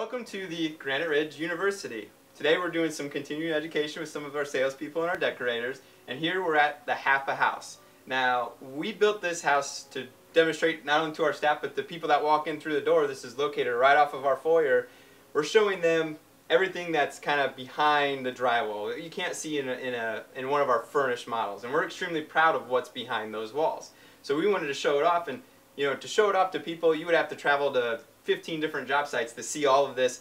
welcome to the Granite Ridge University. Today we're doing some continuing education with some of our salespeople and our decorators, and here we're at the Half a House. Now, we built this house to demonstrate not only to our staff, but the people that walk in through the door. This is located right off of our foyer. We're showing them everything that's kind of behind the drywall that you can't see in one of our furnished models, and we're extremely proud of what's behind those walls. So we wanted to show it off, and to show it off to people, you would have to travel to 15 different job sites to see all of this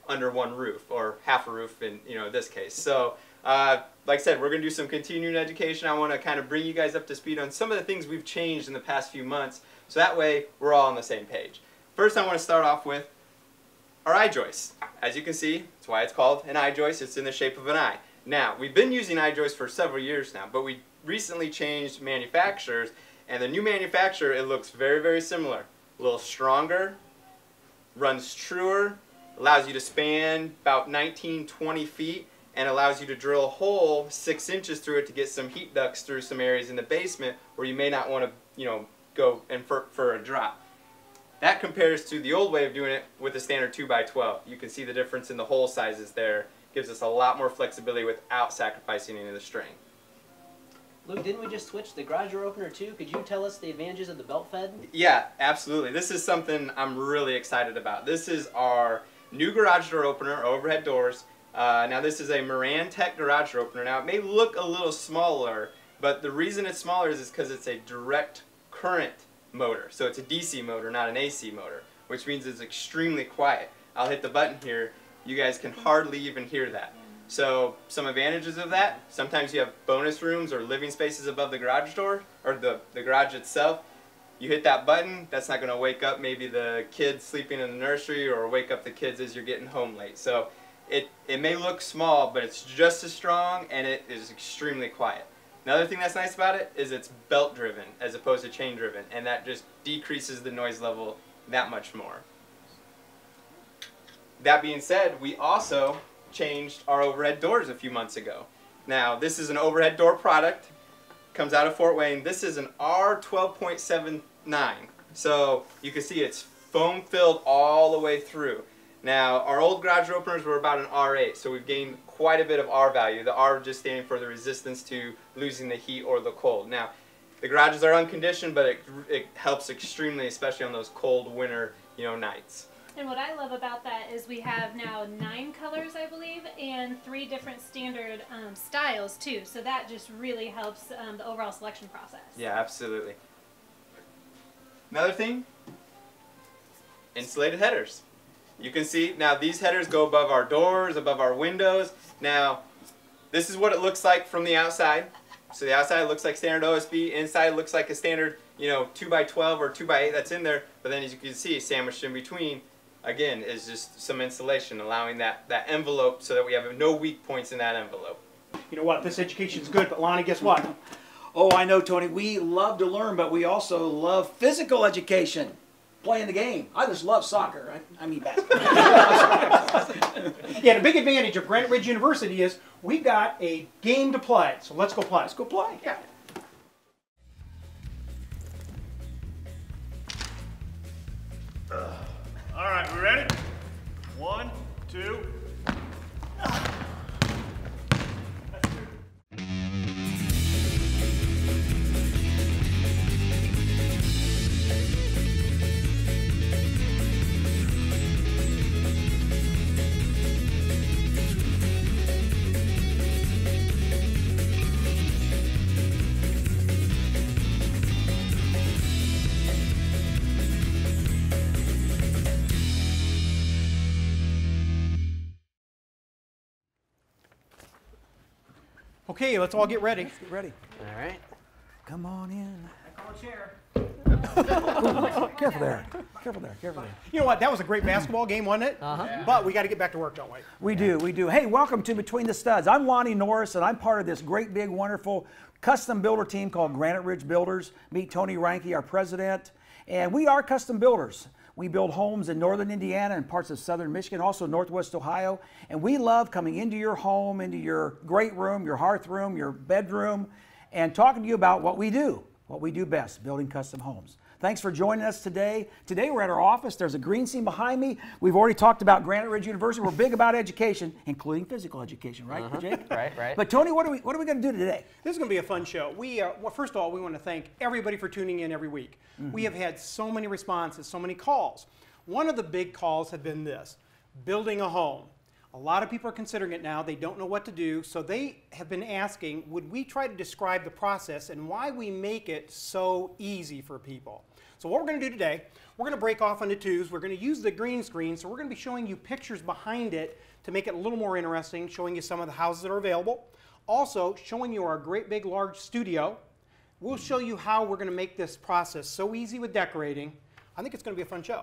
under one roof, or half a roof in this case. So like I said, we're going to do some continuing education. I want to kind of bring you guys up to speed on some of the things we've changed in the past few months, so that way we're all on the same page. First, I want to start off with our I-joist. As you can see, that's why it's called an I-joist. It's in the shape of an eye. Now, we've been using I-joist for several years now, but we recently changed manufacturers, and the new manufacturer, it looks very, very similar. A little stronger, runs truer, allows you to span about 19-20 feet, and allows you to drill a hole 6 inches through it to get some heat ducts through some areas in the basement where you may not want to go and for a drop. That compares to the old way of doing it with a standard 2x12. You can see the difference in the hole sizes there. Gives us a lot more flexibility without sacrificing any of the strength. Luke, didn't we just switch the garage door opener too? Could you tell us the advantages of the belt fed? Yeah, absolutely. This is something I'm really excited about. This is our new garage door opener, overhead doors. Now this is a Marantec garage door opener. Now it may look a little smaller, but the reason it's smaller is because it's a direct current motor. So it's a DC motor, not an AC motor, which means it's extremely quiet. I'll hit the button here. You guys can hardly even hear that. So some advantages of that: sometimes you have bonus rooms or living spaces above the garage door, or the garage itself. You hit that button, that's not going to wake up maybe the kids sleeping in the nursery or wake up the kids as you're getting home late. So it may look small, but it's just as strong, and it is extremely quiet. Another thing that's nice about it is it's belt driven as opposed to chain driven, and that just decreases the noise level that much more. That being said, we also changed our overhead doors a few months ago. Now this is an overhead door product, comes out of Fort Wayne. This is an R12.79, so you can see it's foam filled all the way through. Now our old garage door openers were about an R8, so we've gained quite a bit of R value, the R just standing for the resistance to losing the heat or the cold. Now the garages are unconditioned, but it helps extremely, especially on those cold winter nights. And what I love about that is we have now 9 colors, I believe, and 3 different standard styles too. So that just really helps the overall selection process. Yeah, absolutely. Another thing, insulated headers. You can see now these headers go above our doors, above our windows. Now this is what it looks like from the outside. So the outside looks like standard OSB, inside looks like a standard 2x12 or 2x8 that's in there. But then as you can see, sandwiched in between, again, is just some insulation, allowing that envelope so that we have no weak points in that envelope. You know what, this education's good, but Lonnie, guess what? Oh, I know, Tony. We love to learn, but we also love physical education, playing the game. I just love soccer. I mean basketball. Yeah, the big advantage of Granite Ridge University is we've got a game to play. So let's go play. Let's go play. Yeah. All right, we ready? 1, 2. Okay, let's all get ready. Let's get ready. All right. Come on in. I call a chair. Careful there. Careful there. Careful there. You know what? That was a great basketball game, wasn't it? Uh-huh. But we got to get back to work, don't we? We do. We do. Hey, welcome to Between the Studs. I'm Lonnie Norris, and I'm part of this great, big, wonderful custom builder team called Granite Ridge Builders. Meet Tony Reinke, our president. And we are custom builders. We build homes in northern Indiana and parts of southern Michigan, also northwest Ohio. And we love coming into your home, into your great room, your hearth room, your bedroom, and talking to you about what we do best, building custom homes. Thanks for joining us today. Today we're at our office. There's a green scene behind me. We've already talked about Granite Ridge University. We're big about education, including physical education, right, Jake? Right. But Tony, what are we going to do today? This is going to be a fun show. Well, first of all, we want to thank everybody for tuning in every week. We have had so many responses, so many calls. One of the big calls have been this: building a home. A lot of people are considering it now. They don't know what to do, so they have been asking, would we try to describe the process and why we make it so easy for people? So what we're going to do today, we're going to break off into twos. We're going to use the green screen, so we're going to be showing you pictures behind it to make it a little more interesting, showing you some of the houses that are available. Also, showing you our great big large studio. We'll show you how we're going to make this process so easy with decorating. I think it's going to be a fun show.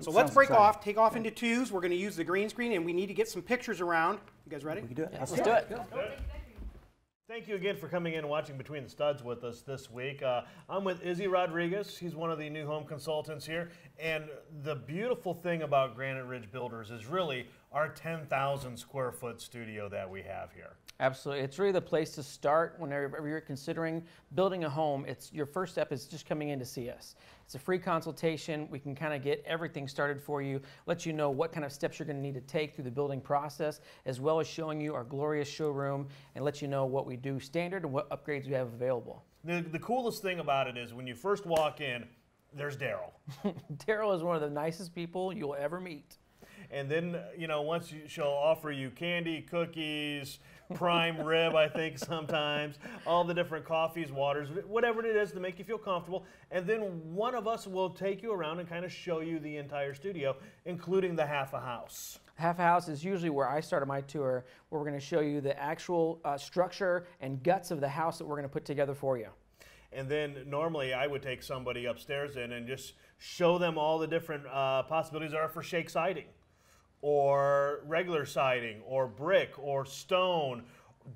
So let's break off, take off into twos. We're going to use the green screen, and we need to get some pictures around. You guys ready? We can do it. Let's do it. Thank you again for coming in and watching Between the Studs with us this week. I'm with Izzy Rodriguez. He's one of the new home consultants here. And the beautiful thing about Granite Ridge Builders is really our 10,000 square foot studio that we have here. Absolutely. It's really the place to start whenever you're considering building a home. Your first step is just coming in to see us. It's a free consultation. We can kind of get everything started for you, let you know what kind of steps you're going to need to take through the building process, as well as showing you our glorious showroom and let you know what we do standard and what upgrades we have available. The coolest thing about it is when you first walk in, there's Daryl. Daryl is one of the nicest people you'll ever meet. And then, she'll offer you candy, cookies, prime rib, I think sometimes, all the different coffees, waters, whatever it is to make you feel comfortable. And then one of us will take you around and kind of show you the entire studio, including the half a house. Half a house is usually where I started my tour, where we're going to show you the actual structure and guts of the house that we're going to put together for you. And then normally I would take somebody upstairs in and just show them all the different possibilities there are for shake siding, or regular siding, or brick, or stone,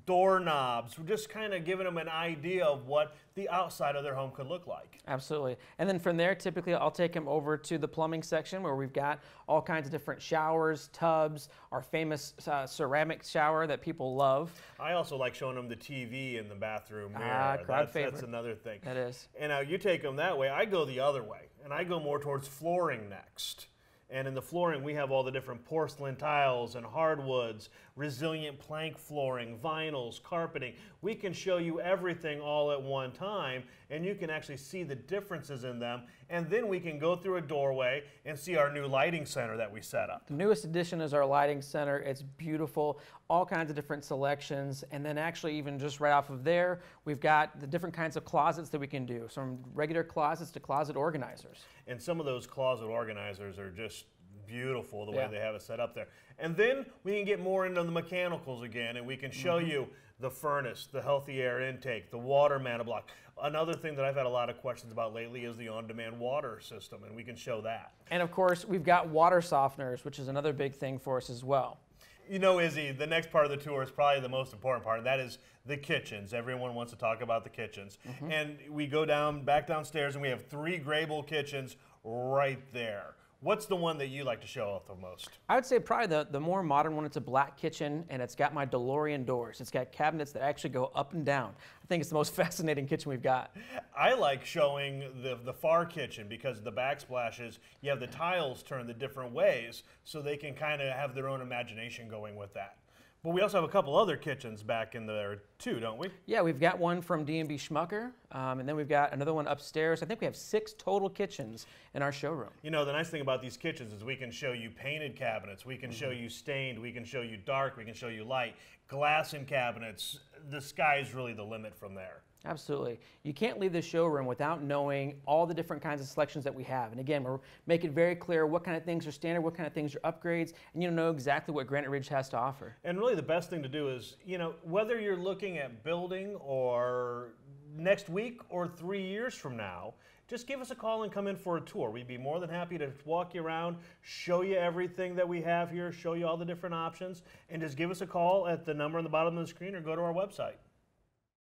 doorknobs. We're just kind of giving them an idea of what the outside of their home could look like. Absolutely. And then from there, typically I'll take them over to the plumbing section where we've got all kinds of different showers, tubs, our famous ceramic shower that people love. I also like showing them the TV in the bathroom mirror. Crowd favorite. That's another thing. That is. And now you take them that way. I go the other way, and I go more towards flooring next. And in the flooring, we have all the different porcelain tiles and hardwoods, resilient plank flooring, vinyls, carpeting. We can show you everything all at one time, and you can actually see the differences in them. And then we can go through a doorway and see our new lighting center that we set up. The newest addition is our lighting center. It's beautiful, all kinds of different selections. And then actually even just right off of there, we've got the different kinds of closets that we can do, from regular closets to closet organizers. And some of those closet organizers are just beautiful the way they have it set up there. And then we can get more into the mechanicals again, and we can show you the furnace, the healthy air intake, the water maniblock. Another thing that I've had a lot of questions about lately is the on-demand water system, and we can show that. And of course, we've got water softeners, which is another big thing for us as well. You know, Izzy, the next part of the tour is probably the most important part, and that is the kitchens. Everyone wants to talk about the kitchens. And we go back downstairs, and we have 3 Grable kitchens right there. What's the one that you like to show off the most? I would say probably the more modern one. It's a black kitchen, and it's got my DeLorean doors. It's got cabinets that actually go up and down. I think it's the most fascinating kitchen we've got. I like showing the far kitchen because the backsplashes, you have the tiles turned the different ways so they can kind of have their own imagination going with that. But we also have a couple other kitchens back in there too, don't we? Yeah, we've got one from D&B Schmucker, and then we've got another one upstairs. I think we have 6 total kitchens in our showroom. You know, the nice thing about these kitchens is we can show you painted cabinets, we can show you stained, we can show you dark, we can show you light, glass in cabinets. The sky's really the limit from there. Absolutely. You can't leave the showroom without knowing all the different kinds of selections that we have. And again, we're making it very clear what kind of things are standard, what kind of things are upgrades, and you know exactly what Granite Ridge has to offer. And really the best thing to do is, you know, whether you're looking at building or next week or 3 years from now, just give us a call and come in for a tour. We'd be more than happy to walk you around, show you everything that we have here, show you all the different options, and just give us a call at the number on the bottom of the screen or go to our website.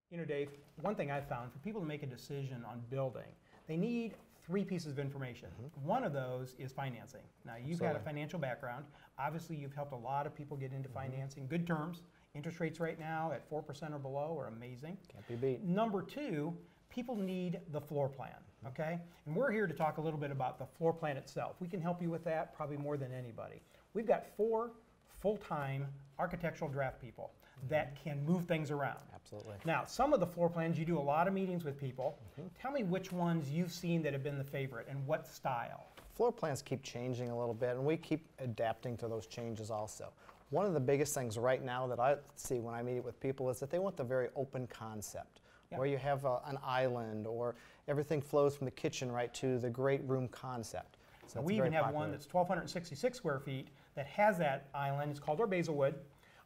You know, Dave, one thing I've found, for people to make a decision on building, they need 3 pieces of information. One of those is financing. Now, you've got a financial background. Obviously, you've helped a lot of people get into financing. Good terms. Interest rates right now at 4% or below are amazing. Can't be beat. Number 2, people need the floor plan. okay? And we're here to talk a little bit about the floor plan itself. We can help you with that probably more than anybody. We've got 4 full-time architectural draft people that can move things around. Absolutely. Now, some of the floor plans, you do a lot of meetings with people. Tell me which ones you've seen that have been the favorite and what style. Floor plans keep changing a little bit, and we keep adapting to those changes also. One of the biggest things right now that I see when I meet with people is that they want the very open concept, where you have an island or everything flows from the kitchen right to the great room concept. So We even have one that's 1,266 square feet that has that island. It's called our Basilwood.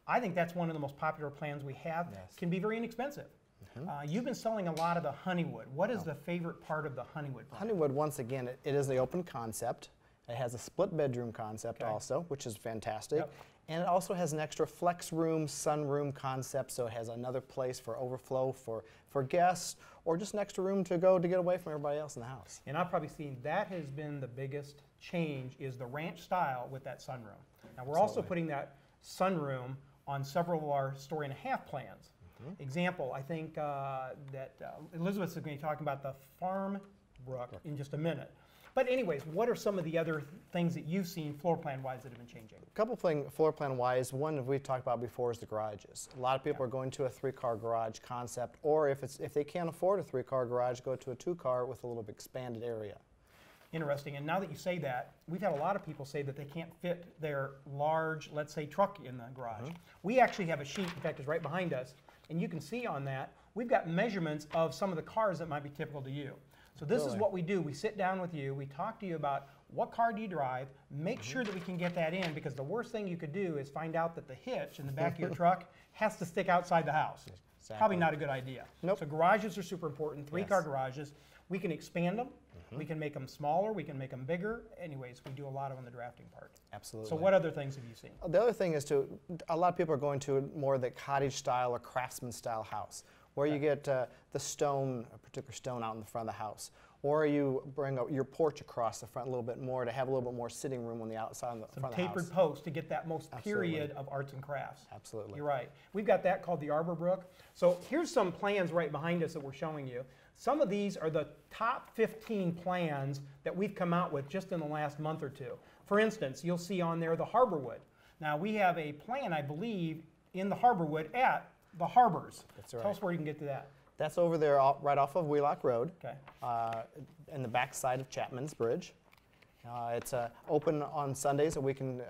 I think that's one of the most popular plans we have. Yes. Can be very inexpensive. You've been selling a lot of the Honeywood. What is the favorite part of the Honeywood plan? Honeywood, once again, it is the open concept. It has a split bedroom concept also, which is fantastic. Yep. And it also has an extra flex room, sunroom concept, so it has another place for overflow for guests, or just an extra room to go to get away from everybody else in the house. And I've probably seen that has been the biggest change is the ranch style with that sunroom. Now we're also putting that sunroom on several of our story-and-a-half plans. Example, I think that Elizabeth's going to be talking about the Farm Brook in just a minute. But anyways, what are some of the other things that you've seen floor plan-wise that have been changing? A couple things floor plan wise. One we've talked about before is the garages. A lot of people are going to a 3-car garage concept, or if they can't afford a 3-car garage, go to a 2-car with a little bit expanded area. Interesting. And now that you say that, we've had a lot of people say that they can't fit their large, let's say, truck in the garage. We actually have a sheet, in fact, it's right behind us, and you can see on that, we've got measurements of some of the cars that might be typical to you. So this is what we do. We sit down with you, we talk to you about what car do you drive, make sure that we can get that in, because the worst thing you could do is find out that the hitch in the back of your truck has to stick outside the house. Exactly. Probably not a good idea. Nope. So garages are super important, 3-car Yes. garages. We can expand them, we can make them smaller, we can make them bigger. Anyways, we do a lot on the drafting part. Absolutely. So what other things have you seen? The other thing is a lot of people are going to more the cottage style or craftsman style house, where you get the stone, a particular stone out in the front of the house. Or you bring your porch across the front a little bit more to have a little bit more sitting room on the outside on the Some front of the house. tapered posts to get that most Absolutely. period of arts and crafts. Absolutely. You're right. We've got that called the Arbor Brook. So here's some plans right behind us that we're showing you. Some of these are the top 15 plans that we've come out with just in the last month or two. For instance, you'll see on there the Harborwood. Now we have a plan, I believe, in the Harborwood at the Harbors. That's right. Tell us where you can get to that. That's over there right off of Wheelock Road, Okay. in the back side of Chapman's Bridge. It's open on Sundays, and we can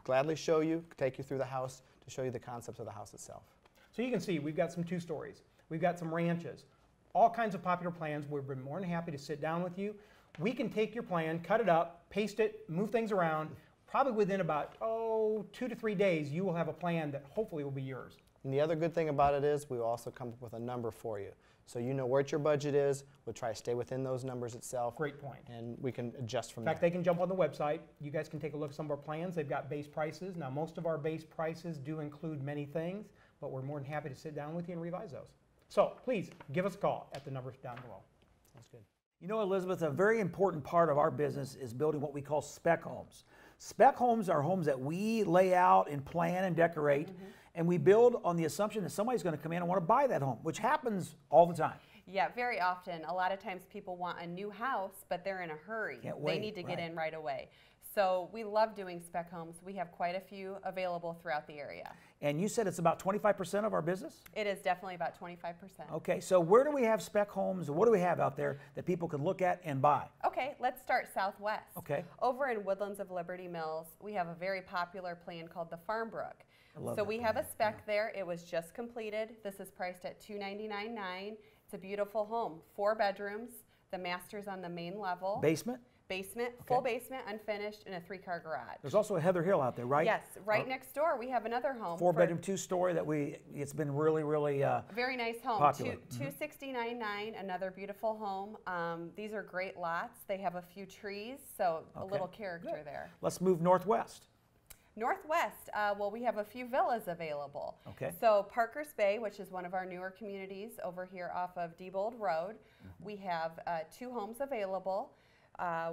gladly show you, take you through the house to show you the concepts of the house itself. So you can see we've got some 2-stories. We've got some ranches. All kinds of popular plans. We've been more than happy to sit down with you. We can take your plan, cut it up, paste it, move things around. Probably within about, 2 to 3 days, you will have a plan that hopefully will be yours. And the other good thing about it is we will also come up with a number for you. So you know what your budget is. We'll try to stay within those numbers itself. Great point. And we can adjust from In fact, there. they can jump on the website. You guys can take a look at some of our plans. They've got base prices. Now, most of our base prices do include many things, but we're more than happy to sit down with you and revise those. So please give us a call at the numbers down below. Sounds good. You know, Elizabeth, a very important part of our business is building what we call spec homes. Spec homes are homes that we lay out and plan and decorate, and we build on the assumption that somebody's going to come in and want to buy that home, which happens all the time. Yeah, very often. A lot of times people want a new house, but they're in a hurry. Can't They wait, need to get right. in right away. So we love doing spec homes. We have quite a few available throughout the area. And you said it's about 25% of our business? It is definitely about 25%. Okay, so where do we have spec homes? What do we have out there that people can look at and buy? Okay, let's start southwest. Okay. Over in Woodlands of Liberty Mills, we have a very popular plan called the Farm Brook. love So that we have a spec there. It was just completed. This is priced at $299,900. It's a beautiful home, 4 bedrooms. The master's on the main level. Basement? Basement, full basement, unfinished, and a 3-car garage. There's also a Heather Hill out there, right? Yes, right next door we have another home. 4-bedroom, 2-story that it's been really, really Very nice home. popular. $269,900, another beautiful home. These are great lots. They have a few trees, so a Okay, little character there. Let's move northwest. Northwest, well, we have a few villas available. Okay. So Parker's Bay, which is one of our newer communities over here off of Diebold Road, we have 2 homes available.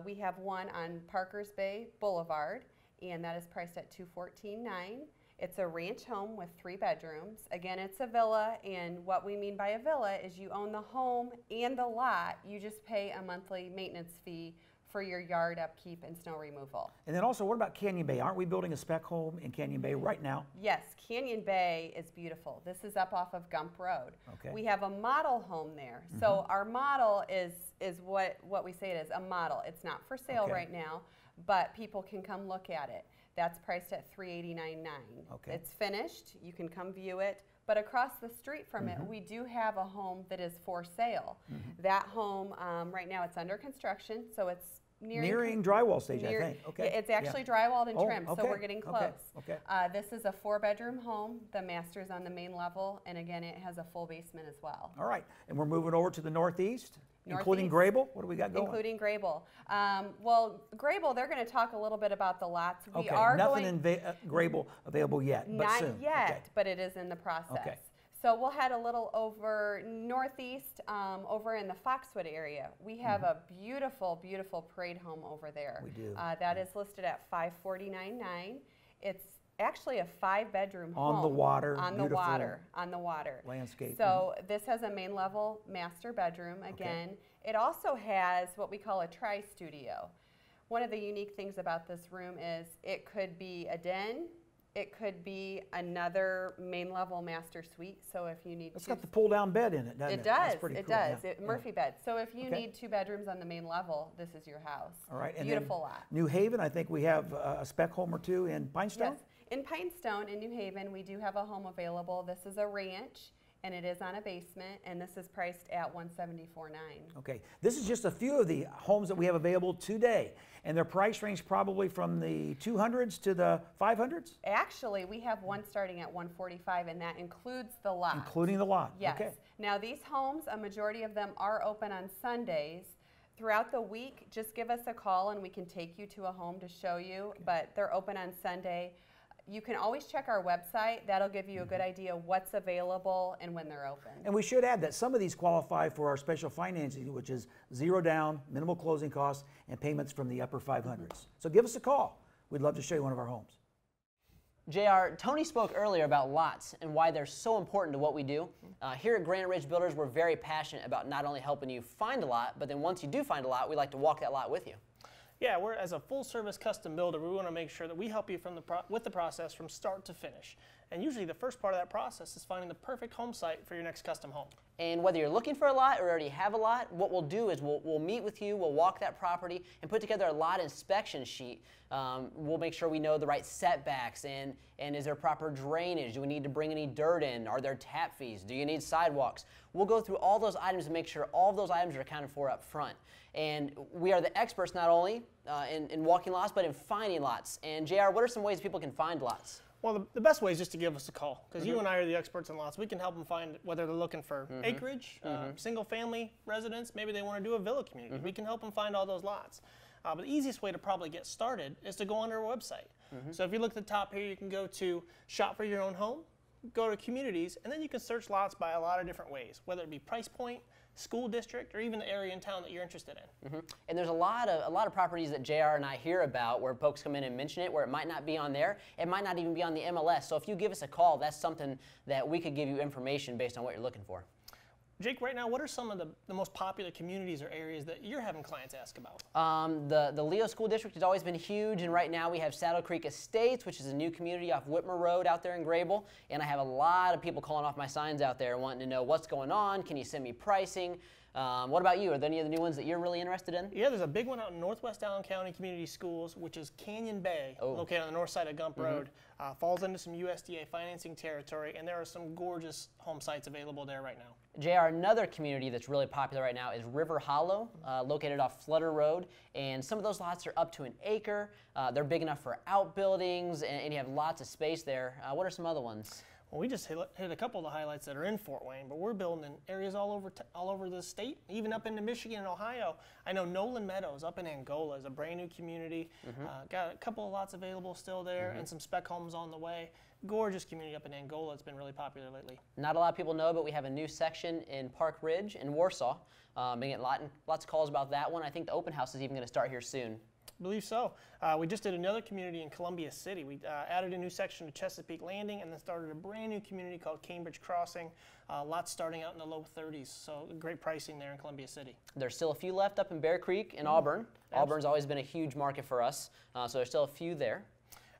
We have one on Parker's Bay Boulevard, and that is priced at $214,900. It's a ranch home with 3 bedrooms. Again, it's a villa, and what we mean by a villa is you own the home and the lot. You just pay a monthly maintenance fee for your yard upkeep and snow removal. And then also, what about Canyon Bay? Aren't we building a spec home in Canyon Bay right now? Yes, Canyon Bay is beautiful. This is up off of Gump Road. Okay. We have a model home there. So our model is what we say it is, a model. It's not for sale Okay. right now, but people can come look at it. That's priced at $389.9. Okay. It's finished. You can come view it. But across the street from it, we do have a home that is for sale. That home, right now, it's under construction, so it's Nearing drywall stage, I think. Okay. It's actually drywalled and Oh, trimmed, so okay, we're getting okay, close. okay. This is a 4-bedroom home. The master's on the main level, and again, it has a full basement as well. All right. And we're moving over to the northeast, including Northeast. Grable. What do we got going? Including Grable. Well, Grable, they're going to talk a little bit about the lots. We Okay. are Nothing going, in Grable available yet, but not soon. yet, Okay. but it is in the process. Okay. So we'll head a little over northeast, over in the Foxwood area. We have a beautiful, beautiful parade home over there. We do. That is listed at $549.9. It's actually a 5-bedroom On home. the water, On the beautiful water. On the water. landscape. So this has a main level master bedroom. Again, it also has what we call a tri-studio. One of the unique things about this room is it could be a den. It could be another main level master suite. So if you need It's two, got the pull-down bed in it, doesn't it? it That's does. pretty It cool, does. yeah, It, Murphy bed. So if you Okay. need 2 bedrooms on the main level, this is your house. All right. And Beautiful then lot. New Haven, I think we have a spec home or two in Pinestone. Yes. In Pinestone, in New Haven, we do have a home available. This is a ranch, and it is on a basement, and this is priced at $174.9. Okay, this is just a few of the homes that we have available today, and their price range probably from the 200s to the 500s, Actually, we have one starting at $145, and that includes the lot. including the lot. Yes. Okay. Now, these homes, a majority of them are open on Sundays. Throughout the week, just give us a call, and we can take you to a home to show you, but they're open on Sunday. You can always check our website. That'll give you a good idea what's available and when they're open. And we should add that some of these qualify for our special financing, which is 0 down, minimal closing costs, and payments from the upper 500s. So give us a call. We'd love to show you one of our homes. JR, Tony spoke earlier about lots and why they're so important to what we do. Here at Granite Ridge Builders, we're very passionate about not only helping you find a lot, but then once you do find a lot, we like to walk that lot with you. Yeah, we're as a full-service custom builder, we want to make sure that we help you with the process from start to finish. And usually the first part of that process is finding the perfect home site for your next custom home. And whether you're looking for a lot or already have a lot, what we'll do is we'll meet with you, we'll walk that property, and put together a lot inspection sheet. We'll make sure we know the right setbacks and is there proper drainage? Do we need to bring any dirt in? Are there tap fees? Do you need sidewalks? We'll go through all those items and make sure all of those items are accounted for up front. And we are the experts not only in walking lots, but in finding lots. And JR, what are some ways people can find lots? Well, the best way is just to give us a call, because you and I are the experts in lots. We can help them find whether they're looking for acreage, single-family residence, maybe they want to do a villa community. We can help them find all those lots. But the easiest way to probably get started is to go on our website. So if you look at the top here, you can go to Shop for Your Own Home, go to Communities, and then you can search lots by a lot of different ways, whether it be price point, school district, or even the area in town that you're interested in. And there's a lot of properties that JR and I hear about where folks come in and mention it, where it might not be on there, it might not even be on the MLS. So if you give us a call, that's something that we could give you information based on what you're looking for. Jake, right now, what are some of the most popular communities or areas that you're having clients ask about? The Leo School District has always been huge, and right now we have Saddle Creek Estates, which is a new community off Whitmer Road out there in Grable, and I have a lot of people calling off my signs out there wanting to know what's going on, can you send me pricing? What about you? Are there any of the new ones that you're really interested in? Yeah, there's a big one out in Northwest Allen County Community Schools, which is Canyon Bay, located on the north side of Gump Road. Falls into some USDA financing territory, and there are some gorgeous home sites available there right now. JR, another community that's really popular right now is River Hollow, located off Flutter Road, and some of those lots are up to an acre. They're big enough for outbuildings, and you have lots of space there. What are some other ones? Well, we just hit a couple of the highlights that are in Fort Wayne, but we're building in areas all over the state, even up into Michigan and Ohio. I know Nolan Meadows up in Angola is a brand new community. Got a couple of lots available still there, and some spec homes on the way. Gorgeous community up in Angola. It's been really popular lately. Not a lot of people know, but we have a new section in Park Ridge in Warsaw. Been getting lots of calls about that one. I think the open house is even going to start here soon. believe so. We just did another community in Columbia City. We added a new section to Chesapeake Landing and then started a brand new community called Cambridge Crossing. Lots starting out in the low 30s, so great pricing there in Columbia City. There's still a few left up in Bear Creek and Auburn. Auburn's always been a huge market for us, so there's still a few there.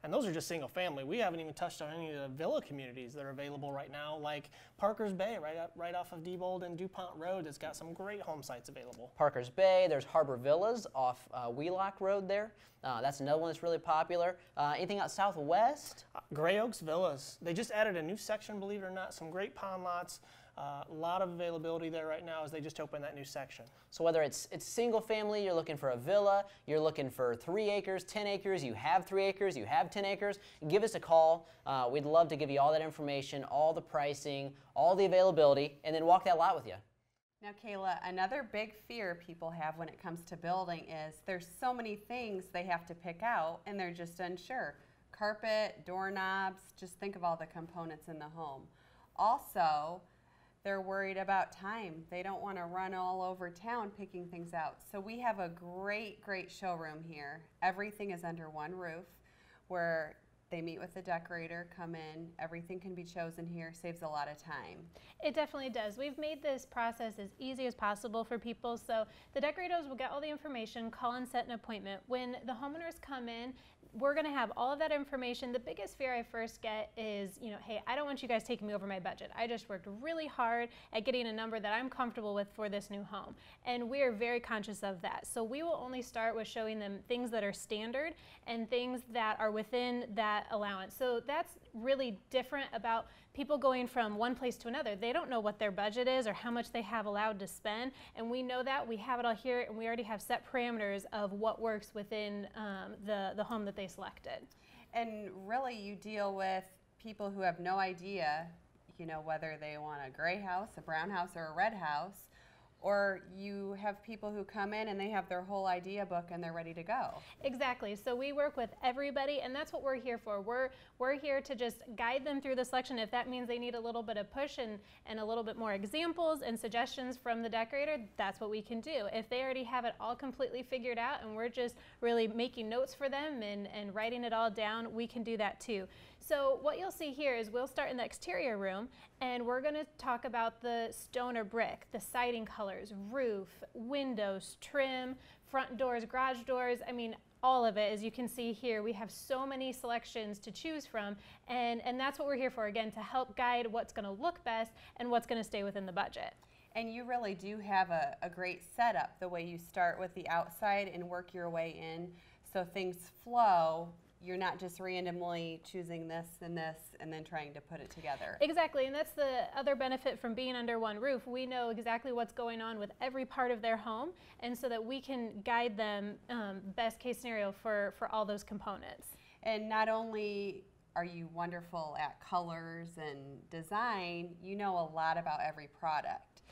And those are just single family. We haven't even touched on any of the villa communities that are available right now, like Parker's Bay, right off of Diebold and DuPont Road. It's got some great home sites available. Parker's Bay, there's Harbor Villas off Wheelock Road there. That's another one that's really popular. Anything out southwest? Gray Oaks Villas. They just added a new section, believe it or not, some great pond lots. A lot of availability there right now as they just opened that new section. So whether it's single family, you're looking for a villa, you're looking for 3 acres, 10 acres, you have 3 acres, you have 10 acres, give us a call. We'd love to give you all that information, all the pricing, all the availability, and then walk that lot with you. Now, Kayla, another big fear people have when it comes to building is there's so many things they have to pick out and they're just unsure. Carpet, doorknobs, just think of all the components in the home. Also, they're worried about time. They don't want to run all over town picking things out. So we have a great, great showroom here. Everything is under one roof where they meet with the decorator, come in, everything can be chosen here, saves a lot of time. It definitely does. We've made this process as easy as possible for people, so the decorators will get all the information, call and set an appointment. When the homeowners come in, we're going to have all of that information. The biggest fear I first get is, hey, I don't want you guys taking me over my budget. I just worked really hard at getting a number that I'm comfortable with for this new home. And we are very conscious of that. So we will only start with showing them things that are standard and things that are within that allowance. So that's really different about people going from one place to another. They don't know what their budget is or how much they have allowed to spend, and we know that. We have it all here, and we already have set parameters of what works within the home that they selected. And really, you deal with people who have no idea, whether they want a gray house, a brown house, or a red house, or you have people who come in and they have their whole idea book and they're ready to go. Exactly. So we work with everybody, and that's what we're here for. We're here to just guide them through the selection. If that means they need a little bit of push and a little bit more examples and suggestions from the decorator, that's what we can do. If they already have it all completely figured out and we're just really making notes for them and writing it all down, we can do that too. So what you'll see here is we'll start in the exterior room, and we're going to talk about the stone or brick, the siding colors, roof, windows, trim, front doors, garage doors. I mean, all of it. As you can see here, we have so many selections to choose from, and that's what we're here for, again, to help guide what's going to look best and what's going to stay within the budget. And you really do have a great setup, the way you start with the outside and work your way in so things flow. You're not just randomly choosing this and then trying to put it together. Exactly, and that's the other benefit from being under one roof. We know exactly what's going on with every part of their home, and so that we can guide them best case scenario for all those components. And not only are you wonderful at colors and design, you know a lot about every product.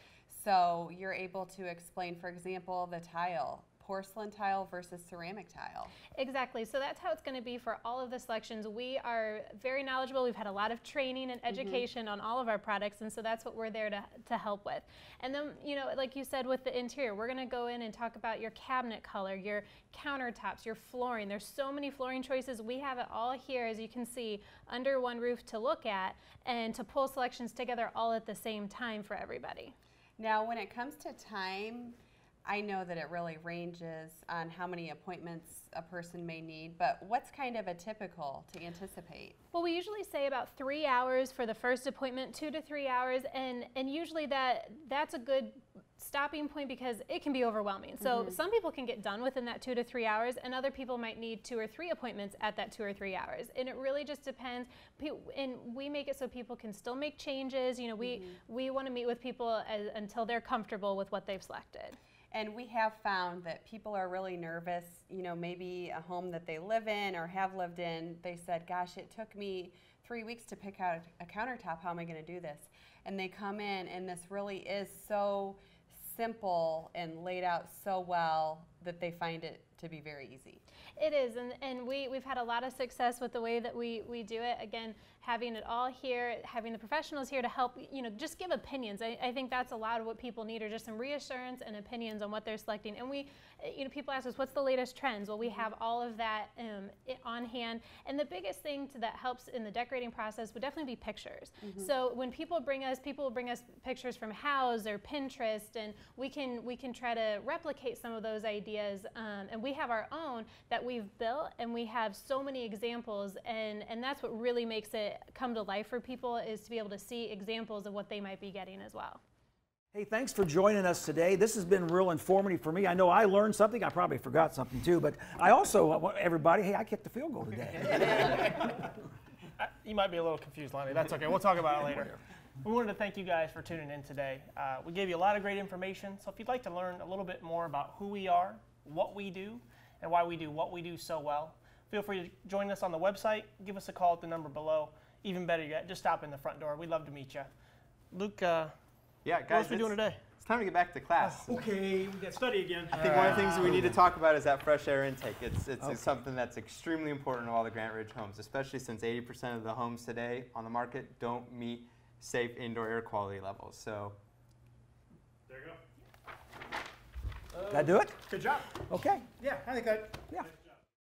So you're able to explain, for example, the tile. Porcelain tile versus ceramic tile. Exactly. So that's how it's going to be for all of the selections. We are very knowledgeable. We've had a lot of training and education on all of our products, and so that's what we're there to help with. And then, like you said with the interior, we're going to go in and talk about your cabinet color, your countertops, your flooring. There's so many flooring choices. We have it all here, as you can see, under one roof to look at and to pull selections together all at the same time for everybody. Now, when it comes to time, I know that it really ranges on how many appointments a person may need, but what's kind of a typical to anticipate? Well, we usually say about 3 hours for the first appointment, 2 to 3 hours, and usually that's a good stopping point because it can be overwhelming. So some people can get done within that 2 to 3 hours, and other people might need 2 or 3 appointments at that 2 or 3 hours. And it really just depends. And we make it so people can still make changes. We want to meet with people until they're comfortable with what they've selected. And we have found that people are really nervous, maybe a home that they live in or have lived in, they said, gosh, it took me 3 weeks to pick out a countertop, how am I going to do this? And they come in and this really is so simple and laid out so well, that they find it to be very easy. It is, and we've had a lot of success with the way that we do it. Again, having it all here, having the professionals here to help, just give opinions. I think that's a lot of what people need, are just some reassurance and opinions on what they're selecting. And people ask us, what's the latest trends? Well, we have all of that on hand. And the biggest thing that helps in the decorating process would definitely be pictures. So when people will bring us pictures from Houzz or Pinterest, and we can try to replicate some of those ideas. And we have our own that we've built, and we have so many examples, and that's what really makes it come to life for people, is to be able to see examples of what they might be getting as well. Hey, thanks for joining us today. This has been real informative for me. I know I learned something. I probably forgot something too, but I also want everybody, hey, I kicked the field goal today. You might be a little confused, Lonnie. That's okay. We'll talk about it later. We wanted to thank you guys for tuning in today. We gave you a lot of great information, so if you'd like to learn a little bit more about who we are, what we do, and why we do what we do so well, feel free to join us on the website. Give us a call at the number below. Even better yet, just stop in the front door. We'd love to meet you. Luke, yeah, guys, what else are we doing today? It's time to get back to class. Okay, we got study again. I think one of the things that we need to talk about is that fresh air intake. It's something that's extremely important to all the Granite Ridge homes, especially since 80% of the homes today on the market don't meet safe indoor air quality levels. So There you go. Did I do it? Good job. Okay. Yeah, I think that. Yeah.